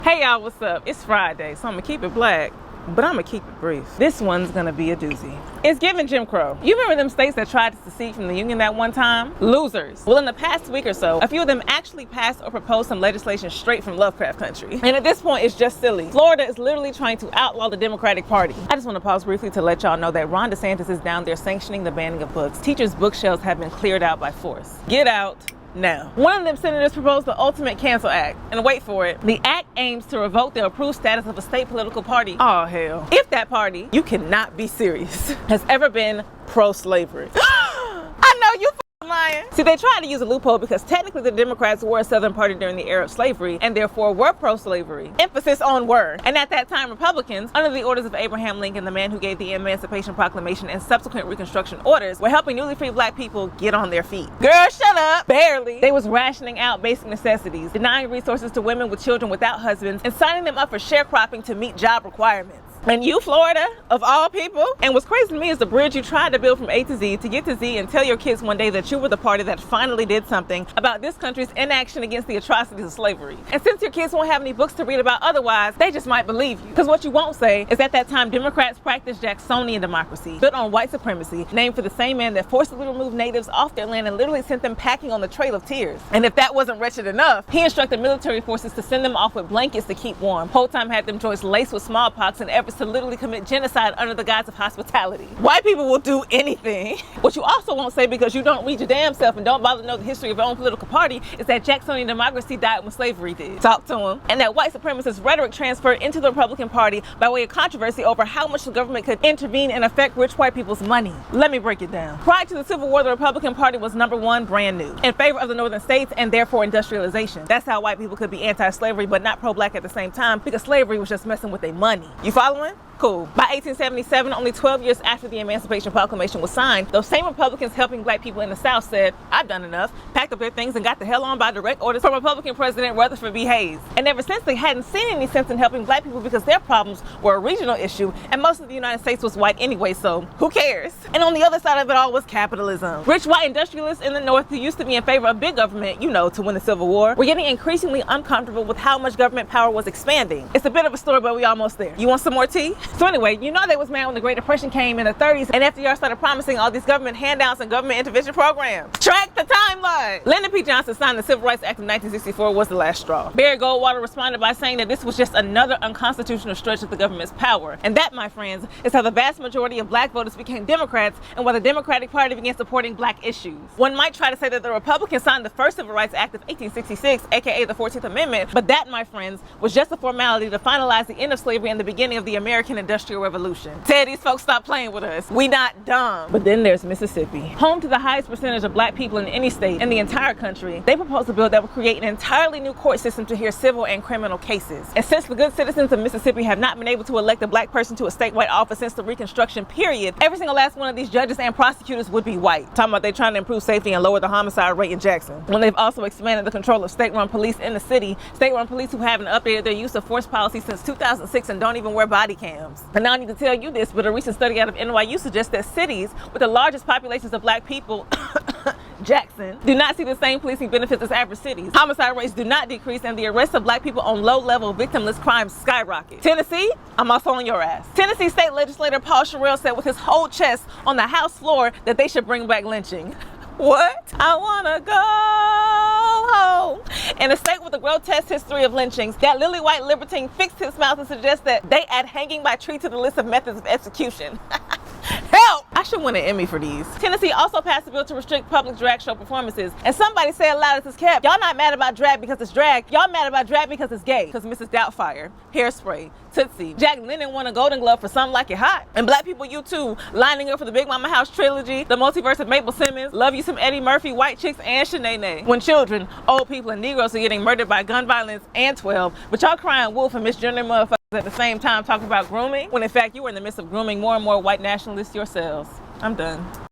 Hey y'all, what's up? It's Friday, so I'm gonna keep it black, but I'm gonna keep it brief. This one's gonna be a doozy. It's giving Jim Crow. You remember them states that tried to secede from the Union that one time? Losers. Well, in the past week or so, a few of them actually passed or proposed some legislation straight from Lovecraft country. And at this point, it's just silly. Florida is literally trying to outlaw the Democratic Party. I just want to pause briefly to let y'all know that Ron DeSantis is down there sanctioning the banning of books. Teachers' bookshelves have been cleared out by force. Get out now. One of them senators proposed the Ultimate Cancel Act, and wait for it, the act aims to revoke the approved status of a state political party. Oh hell. If that party, you cannot be serious, has ever been pro-slavery. I know you lying. See, they tried to use a loophole because technically the Democrats were a Southern party during the era of slavery and therefore were pro-slavery. Emphasis on were. And at that time, Republicans, under the orders of Abraham Lincoln, the man who gave the Emancipation Proclamation and subsequent Reconstruction orders, were helping newly freed black people get on their feet. Girl, shut up. Barely. They was rationing out basic necessities, denying resources to women with children without husbands, and signing them up for sharecropping to meet job requirements. And you, Florida, of all people? And what's crazy to me is the bridge you tried to build from A to Z to get to Z and tell your kids one day that you were the party that finally did something about this country's inaction against the atrocities of slavery. And since your kids won't have any books to read about otherwise, they just might believe you. Because what you won't say is at that time, Democrats practiced Jacksonian democracy, built on white supremacy, named for the same man that forcibly removed natives off their land and literally sent them packing on the Trail of Tears. And if that wasn't wretched enough, he instructed military forces to send them off with blankets to keep warm. Whole time had them joints laced with smallpox and efforts to literally commit genocide under the guise of hospitality. White people will do anything. What you also won't say, because you don't read your damn self and don't bother to know the history of your own political party, is that Jacksonian democracy died when slavery did. Talk to him. And that white supremacist rhetoric transferred into the Republican Party by way of controversy over how much the government could intervene and affect rich white people's money. Let me break it down. Prior to the Civil War, the Republican Party was number one, brand new, in favor of the northern states and therefore industrialization. That's how white people could be anti-slavery but not pro-black at the same time, because slavery was just messing with their money. You following? Cool. By 1877, only 12 years after the Emancipation Proclamation was signed, those same Republicans helping black people in the South said, I've done enough, packed up their things and got the hell on by direct orders from Republican President Rutherford B. Hayes. And ever since, they hadn't seen any sense in helping black people because their problems were a regional issue and most of the United States was white anyway, so who cares? And on the other side of it all was capitalism. Rich white industrialists in the North who used to be in favor of big government, you know, to win the Civil War, were getting increasingly uncomfortable with how much government power was expanding. It's a bit of a story, but we almost there. You want some more tea? So anyway, you know they was mad when the Great Depression came in the 30s and FDR started promising all these government handouts and government intervention programs. Track the timeline! Lyndon B. Johnson signed the Civil Rights Act of 1964 was the last straw. Barry Goldwater responded by saying that this was just another unconstitutional stretch of the government's power. And that, my friends, is how the vast majority of black voters became Democrats and why the Democratic Party began supporting black issues. One might try to say that the Republicans signed the first Civil Rights Act of 1866, aka the 14th Amendment, but that, my friends, was just a formality to finalize the end of slavery and the beginning of the American Industrial Revolution. Tell these folks stop playing with us. We not dumb. But then there's Mississippi. Home to the highest percentage of black people in any state in the entire country, they proposed a bill that would create an entirely new court system to hear civil and criminal cases. And since the good citizens of Mississippi have not been able to elect a black person to a statewide office since the Reconstruction period, every single last one of these judges and prosecutors would be white. Talking about they trying to improve safety and lower the homicide rate in Jackson. When they've also expanded the control of state-run police in the city, state-run police who haven't updated their use of force policy since 2006 and don't even wear body cams. And now I need to tell you this, but a recent study out of NYU suggests that cities with the largest populations of black people, Jackson, do not see the same policing benefits as average cities. Homicide rates do not decrease and the arrests of black people on low-level victimless crimes skyrocket. Tennessee, I'm also on your ass. Tennessee state legislator Paul Sherrill said with his whole chest on the House floor that they should bring back lynching. What? I wanna go home. In a state with a grotesque history of lynchings, that lily white libertine fixed his mouth and suggests that they add hanging by tree to the list of methods of execution. Help! I should win an Emmy for these. Tennessee also passed a bill to restrict public drag show performances. And somebody said loud as it's kept, y'all not mad about drag because it's drag, y'all mad about drag because it's gay. Because Mrs. Doubtfire, Hairspray, Tootsie, Jack Lemmon won a Golden Glove for Something Like It Hot. And black people, you too, lining up for the Big Mama House trilogy, the multiverse of Mabel Simmons, Love You Some Eddie Murphy, White Chicks, and Shanae. When children, old people, and Negroes are getting murdered by gun violence and 12, but y'all crying wolf and misgendering motherfuckers at the same time talking about grooming, when in fact you were in the midst of grooming more and more white nationalists yourselves. I'm done.